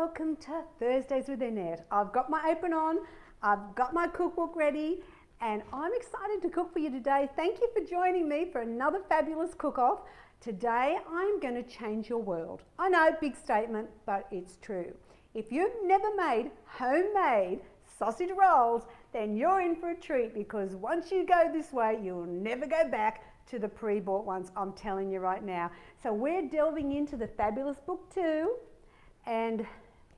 welcome to Thursdays with Annette. I've got my apron on, I've got my cookbook ready, and I'm excited to cook for you today. Thank you for joining me for another fabulous cook-off. Today I'm going to change your world. I know, big statement, but it's true. If you've never made homemade sausage rolls, then you're in for a treat, because once you go this way, you'll never go back to the pre-bought ones, I'm telling you right now. So we're delving into the fabulous book 2, and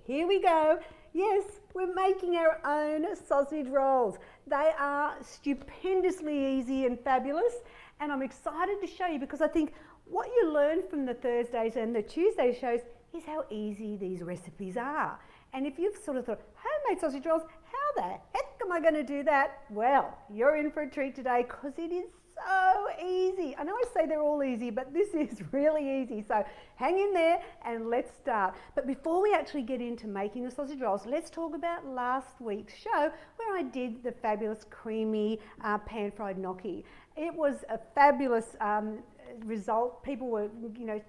here we go. Yes, we're making our own sausage rolls. They are stupendously easy and fabulous, and I'm excited to show you, because I think what you learn from the Thursdays and the Tuesday shows is how easy these recipes are. And if you've sort of thought, homemade sausage rolls, how the heck am I going to do that? Well, you're in for a treat today, because it is so easy. I know I say they're all easy, but this is really easy. So hang in there and let's start. But before we actually get into making the sausage rolls, let's talk about last week's show where I did the fabulous creamy pan-fried gnocchi. It was a fabulous result. People were,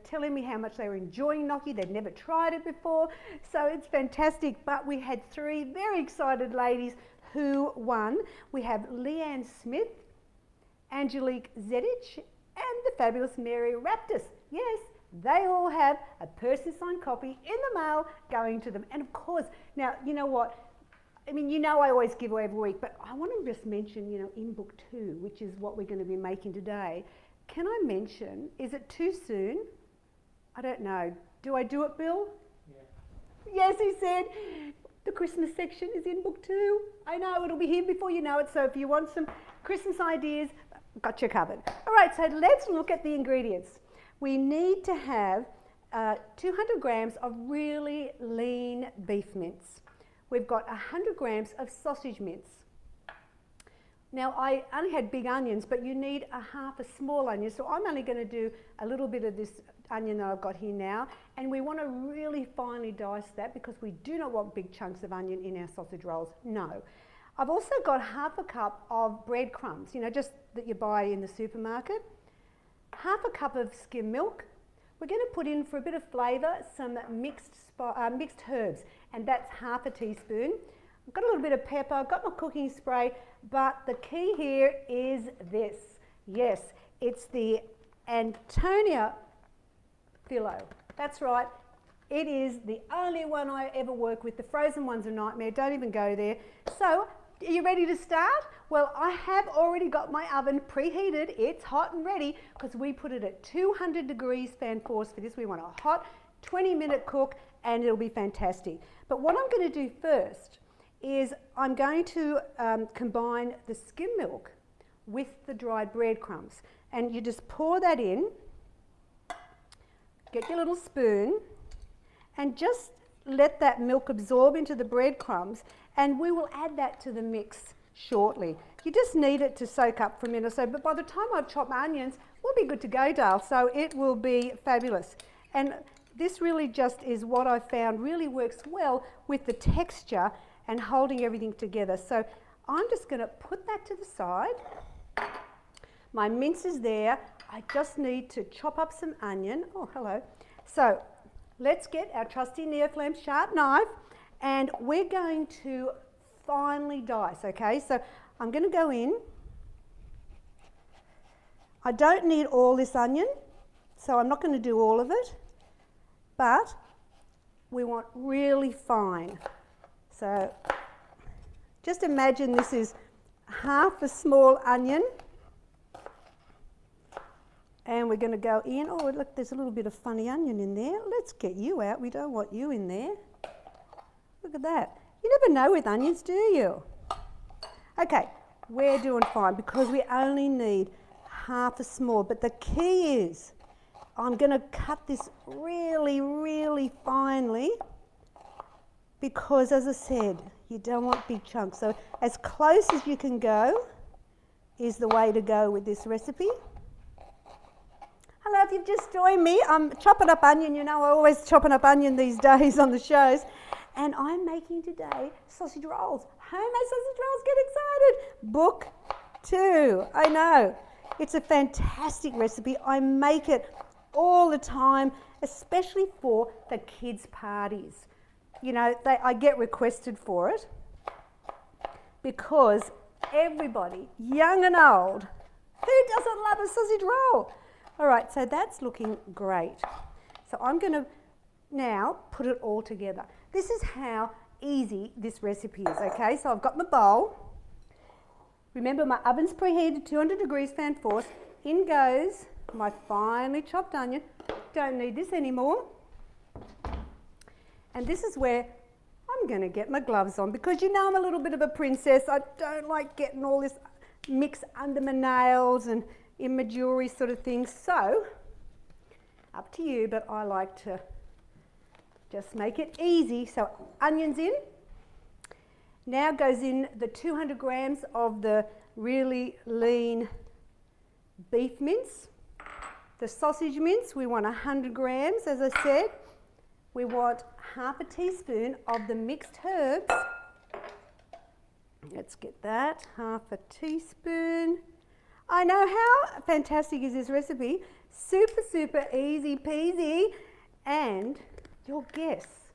telling me how much they were enjoying gnocchi. They'd never tried it before, so it's fantastic. But we had 3 very excited ladies who won. We have Leanne Smith, Angelique Zedich, and the fabulous Mary Raptis. Yes, they all have a person signed copy in the mail going to them. And of course, now, you know what? I mean, I always give away every week, but I want to just mention, in book 2, which is what we're going to be making today. Can I mention, is it too soon? I don't know. Do I do it, Bill? Yeah. Yes, he said. The Christmas section is in book 2. I know, it'll be here before you know it. So if you want some Christmas ideas, got you covered. All right, so let's look at the ingredients. We need to have 200 grams of really lean beef mince. We've got 100 grams of sausage mince. Now, I only had big onions, but you need half a small onion, so I'm only going to do a little bit of this onion that I've got here now, and we want to really finely dice that, because we do not want big chunks of onion in our sausage rolls. No. I've also got half a cup of breadcrumbs, just that you buy in the supermarket. Half a cup of skim milk. We're going to put in, for a bit of flavour, some mixed herbs, and that's half a teaspoon. I've got a little bit of pepper, I've got my cooking spray, but the key here is this. Yes, it's the Antonia Philo. That's right. It is the only one I ever work with. The frozen one's a nightmare. Don't even go there. So, are you ready to start? Well, I have already got my oven preheated. It's hot and ready, because we put it at 200 degrees fan force for this. We want a hot 20-minute cook, and it'll be fantastic. But what I'm going to do first is I'm going to combine the skim milk with the dried breadcrumbs. And you just pour that in, get your little spoon, and just let that milk absorb into the breadcrumbs, and we will add that to the mix shortly. You just need it to soak up for a minute or so, but by the time I've chopped my onions, we'll be good to go, Dale, so it will be fabulous. And this really just is what I found really works well with the texture and holding everything together. So I'm just going to put that to the side. My mince is there. I just need to chop up some onion. Oh, hello. So let's get our trusty Neoflam sharp knife, and we're going to finely dice, okay? So I'm going to go in. I don't need all this onion, so I'm not going to do all of it, but we want really fine. So just imagine this is half a small onion, and we're going to go in. Oh, look, there's a little bit of funny onion in there. Let's get you out. We don't want you in there. Look at that. You never know with onions, do you? Okay, we're doing fine, because we only need half a small. But the key is I'm going to cut this really, really finely, because, as I said, you don't want big chunks. So as close as you can go is the way to go with this recipe. Hello, if you've just joined me, I'm chopping up onion. I'm always chopping up onion these days on the shows. And I'm making today sausage rolls. Homemade sausage rolls, get excited. Book 2, I know. It's a fantastic recipe. I make it all the time, especially for the kids' parties. you know, I get requested for it because everybody, young and old, who doesn't love a sausage roll? All right, so that's looking great. So I'm going to now put it all together. This is how easy this recipe is, okay? So I've got my bowl. Remember, my oven's preheated, 200 degrees, fan force. In goes my finely chopped onion. Don't need this anymore. And this is where I'm going to get my gloves on because you know I'm a little bit of a princess. I don't like getting all this mix under my nails and in my jewellery sort of thing. So, up to you, but I like to just make it easy. So, onions in. Now goes in the 200 grams of the really lean beef mince. The sausage mince, we want 100 grams, as I said. We want half a teaspoon of the mixed herbs. Let's get that, half a teaspoon. I know, how fantastic is this recipe? Super, super easy peasy. And your guests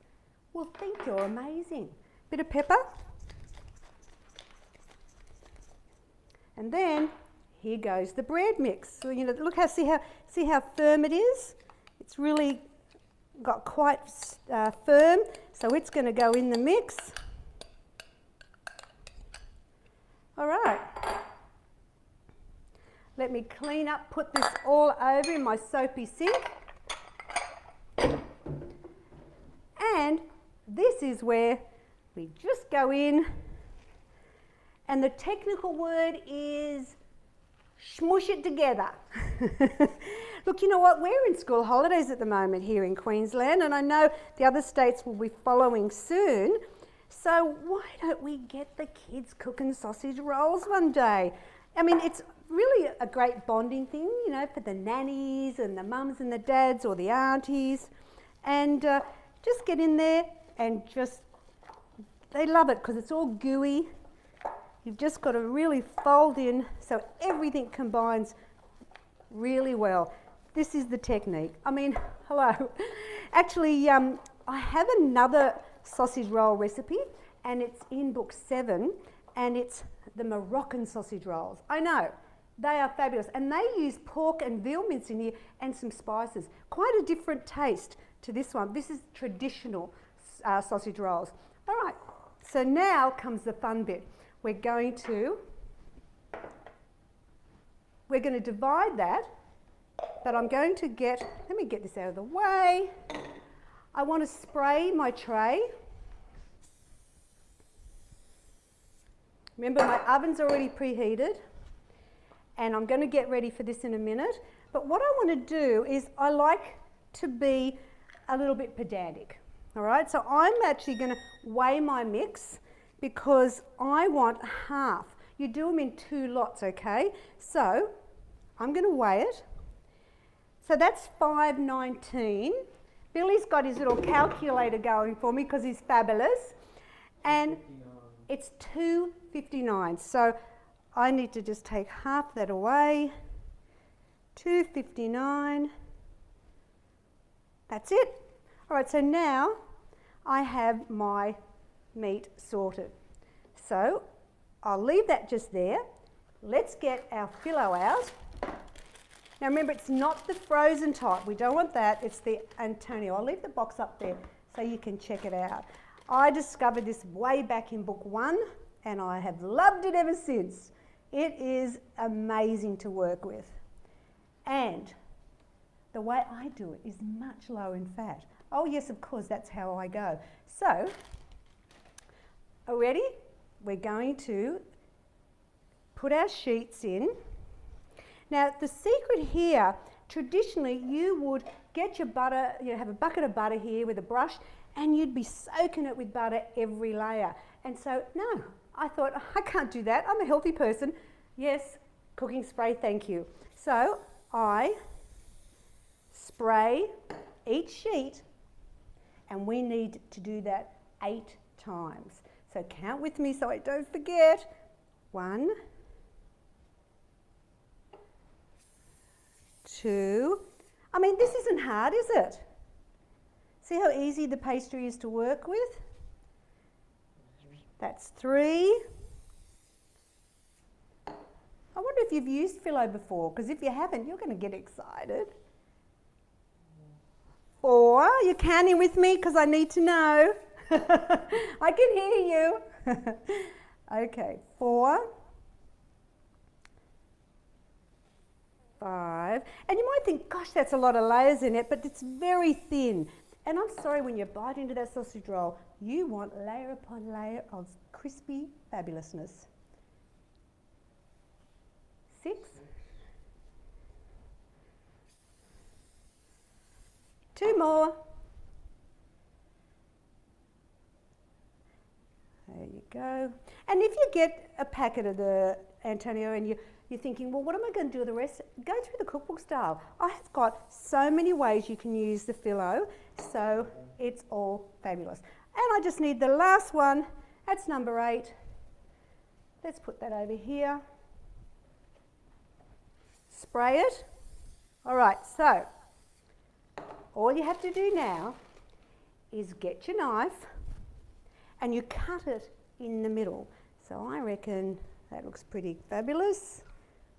will think you're amazing. Bit of pepper. And then here goes the bread mix. So, you know, look how, see how firm it is? It's really got quite firm, so it's going to go in the mix. All right. Let me clean up, put this all over in my soapy sink. And this is where we just go in, and the technical word is smush it together. Look, you know what? We're in school holidays at the moment here in Queensland, and I know the other states will be following soon. So why don't we get the kids cooking sausage rolls one day? I mean, it's really a great bonding thing, you know, for the nannies and the mums and the dads or the aunties. And just get in there and just, they love it because it's all gooey. You've just got to really fold in so everything combines really well. This is the technique. I mean, hello. Actually, I have another sausage roll recipe, and it's in book 7, and it's the Moroccan sausage rolls. I know, they are fabulous, and they use pork and veal mince in here and some spices. Quite a different taste to this one. This is traditional sausage rolls. All right, so now comes the fun bit. We're going to divide that, but I'm going to let me get this out of the way. I want to spray my tray. Remember, my oven's already preheated, and I'm going to get ready for this in a minute. But what I want to do is I like to be a little bit pedantic. All right, so I'm actually going to weigh my mix because I want half. You do them in 2 lots, okay? So I'm going to weigh it. So that's 519. Billy's got his little calculator going for me because he's fabulous. And it's 259. So I need to just take half that away. 259. That's it. All right, so now I have my meat sorted. So I'll leave that just there. Let's get our phyllo out. Now remember, it's not the frozen type. We don't want that. It's the Antonio. I'll leave the box up there so you can check it out. I discovered this way back in book 1, and I have loved it ever since. It is amazing to work with. And the way I do it is much lower in fat. Oh yes, of course, that's how I go. So, already, we're going to put our sheets in. Now, the secret here, traditionally, you would get your butter, you have a bucket of butter here with a brush, and you'd be soaking it with butter every layer. And so, no, I thought, I can't do that. I'm a healthy person. Yes, cooking spray, thank you. So, I spray each sheet, and we need to do that 8 times. So count with me so I don't forget. 1, 2. I mean, this isn't hard, is it? See how easy the pastry is to work with? That's 3. I wonder if you've used phyllo before, because if you haven't, you're going to get excited. 4. You're counting with me because I need to know. I can hear you. Okay, 4. 5. And you might think, gosh, that's a lot of layers in it, but it's very thin. And I'm sorry, when you bite into that sausage roll, you want layer upon layer of crispy fabulousness. 6. 2 more. There you go. And if you get a packet of the Antonio and you're thinking, well, what am I going to do with the rest? Go through the cookbook style. I've got so many ways you can use the phyllo, so it's all fabulous. And I just need the last one. That's number 8. Let's put that over here. Spray it. All right, so all you have to do now is get your knife and you cut it in the middle. So I reckon that looks pretty fabulous.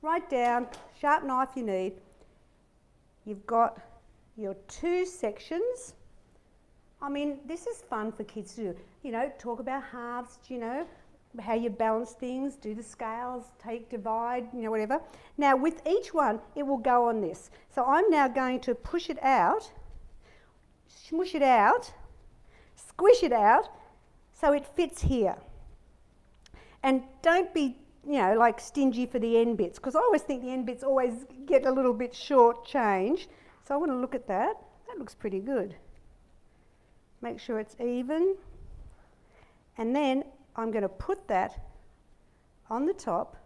Right down, sharp knife you need. You've got your 2 sections. I mean, this is fun for kids to do. You know, talk about halves, you know, how you balance things, do the scales, divide, you know, whatever. Now with each one, it will go on this. So I'm now going to push it out, smush it out, squish it out, so it fits here. And don't be, you know, like stingy for the end bits, because I always think the end bits always get a little bit short change. So I want to look at that. That looks pretty good. Make sure it's even. And then I'm going to put that on the top.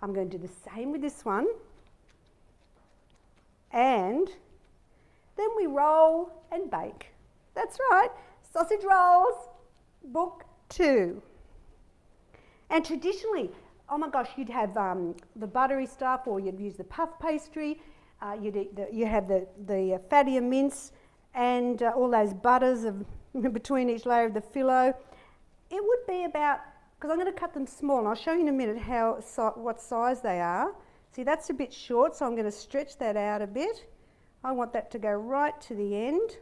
I'm going to do the same with this one. And then we roll and bake. That's right, sausage rolls, book 2. And traditionally, oh my gosh, you'd have the buttery stuff, or you'd use the puff pastry, you have the fattier mince, and all those butters between each layer of the phyllo. It would be about, because I'm going to cut them small, and I'll show you in a minute what size they are. See, that's a bit short, so I'm going to stretch that out a bit. I want that to go right to the end.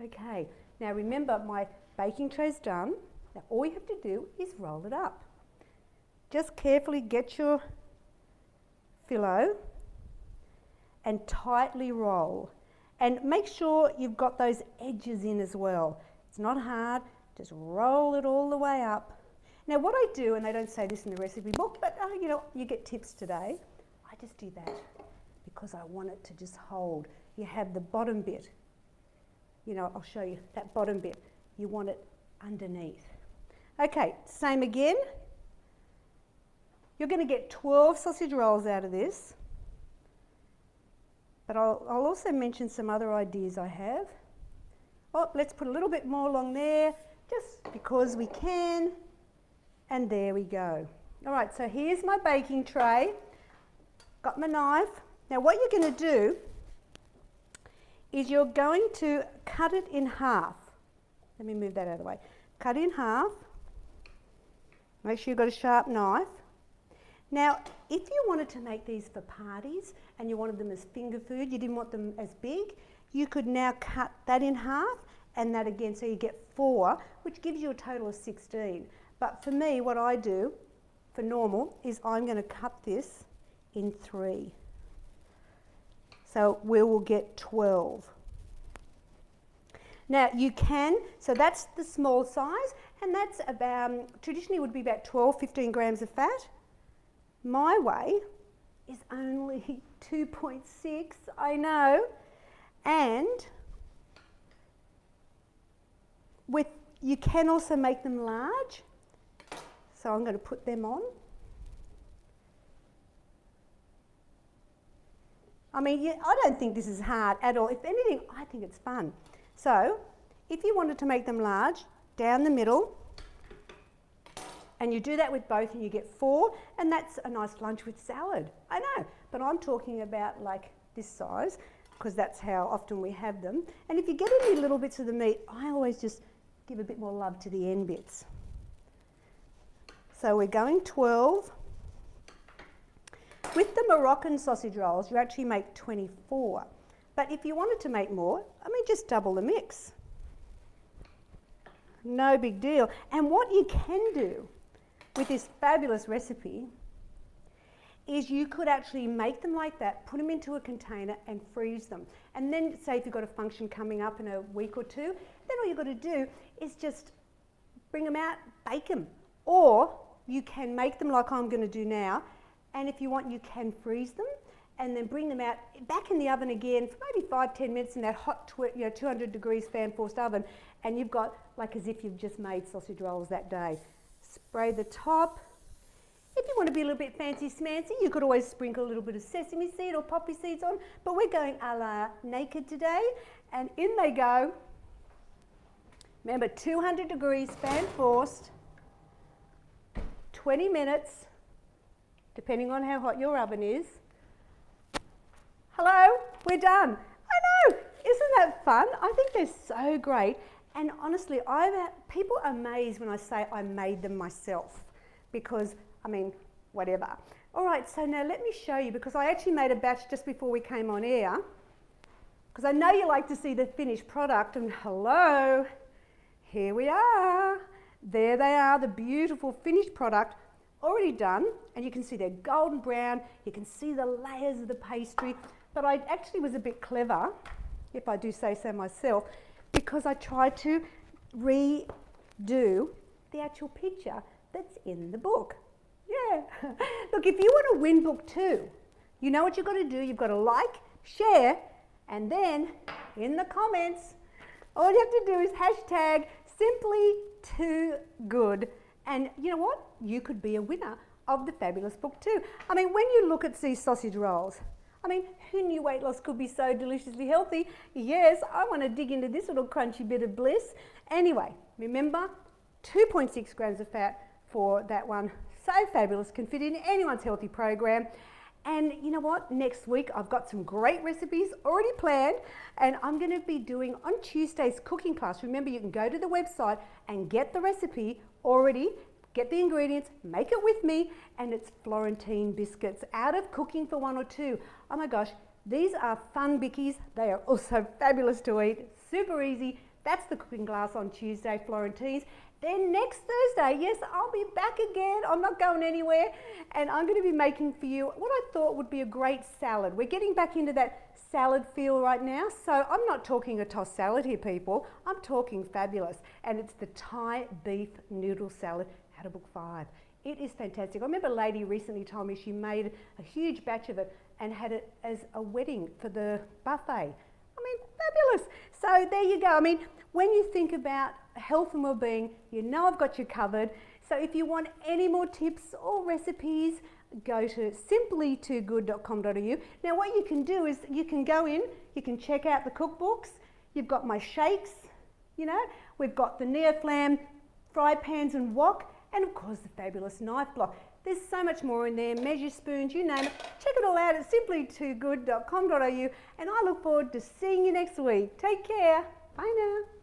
Okay, now remember my baking tray's done. Now all you have to do is roll it up. Just carefully get your phyllo and tightly roll. And make sure you've got those edges in as well. It's not hard, just roll it all the way up. Now what I do, and they don't say this in the recipe book, but you know, you get tips today. I just do that because I want it to just hold. You have the bottom bit. You know, I'll show you that bottom bit. You want it underneath. Okay, same again. You're going to get 12 sausage rolls out of this. But I'll also mention some other ideas I have. Oh, let's put a little bit more along there, just because we can. And there we go. All right, so here's my baking tray. Got my knife. Now what you're going to do is you're going to cut it in half. Let me move that out of the way. Cut it in half. Make sure you've got a sharp knife. Now, if you wanted to make these for parties and you wanted them as finger food, you didn't want them as big, you could now cut that in half and that again, so you get 4, which gives you a total of 16. But for me, what I do for normal is I'm going to cut this in 3. So we will get 12. Now you can, so that's the small size, and that's about, traditionally would be about 12-15 grams of fat. My way is only 2.6, I know, and you can also make them large, so I'm going to put them on. I mean, I don't think this is hard at all. If anything, I think it's fun. So, if you wanted to make them large, down the middle, and you do that with both and you get 4, and that's a nice lunch with salad. I know, but I'm talking about like this size. because that's how often we have them. And if you get any little bits of the meat, I always just give a bit more love to the end bits. So we're going 12. With the Moroccan sausage rolls, you actually make 24. But if you wanted to make more, I mean, just double the mix. No big deal. And what you can do with this fabulous recipe is you could actually make them like that, put them into a container and freeze them. And then say if you've got a function coming up in a week or two, then all you've got to do is just bring them out, bake them. Or you can make them like I'm going to do now, and if you want you can freeze them and then bring them out back in the oven again for maybe 5-10 minutes in that hot 200 degrees fan forced oven, and you've got like as if you've just made sausage rolls that day. Spray the top. If you want to be a little bit fancy smancy, you could always sprinkle a little bit of sesame seed or poppy seeds on, but we're going a la naked today, and in they go. Remember, 200 degrees fan forced, 20 minutes, depending on how hot your oven is. Hello, we're done. I know, isn't that fun? I think they're so great. And honestly, people are amazed when I say I made them myself, because, I mean, whatever. All right, so now let me show you, because I actually made a batch just before we came on air, because I know you like to see the finished product, and hello, here we are. There they are, the beautiful finished product, already done, and you can see they're golden brown, you can see the layers of the pastry, but I actually was a bit clever, if I do say so myself, because I tried to redo the actual picture that's in the book. Yeah. Look, if you want to win book 2, you know what you've got to do. You've got to like, share, and then in the comments, all you have to do is hashtag Symply2Good. And you know what? You could be a winner of the fabulous book too. I mean, when you look at these sausage rolls, I mean, who knew weight loss could be so deliciously healthy? Yes, I want to dig into this little crunchy bit of bliss. Anyway, remember, 2.6 grams of fat for that one. So fabulous, can fit in anyone's healthy program. And you know what? Next week, I've got some great recipes already planned, and I'm going to be doing on Tuesday's cooking class. Remember, you can go to the website and get the recipe already, get the ingredients, make it with me, and it's Florentine biscuits out of Cooking for One or Two. Oh my gosh, these are fun bickies. They are also fabulous to eat, super easy. That's the cooking class on Tuesday, Florentines. Then next Thursday, yes, I'll be back again. I'm not going anywhere. And I'm going to be making for you what I thought would be a great salad. We're getting back into that salad feel right now. So I'm not talking a tossed salad here, people. I'm talking fabulous. And it's the Thai beef noodle salad out of book 5. It is fantastic. I remember a lady recently told me she made a huge batch of it and had it as a wedding for the buffet. I mean, fabulous. So there you go. I mean, when you think about health and well-being, you know I've got you covered. So if you want any more tips or recipes, go to simply2good.com.au. Now what you can do is you can go in, you can check out the cookbooks. You've got my shakes, you know, we've got the Neoflam fry pans and wok, and of course the fabulous knife block. There's so much more in there, measure spoons, you name it. Check it all out at simply2good.com.au, and I look forward to seeing you next week. Take care. Bye now.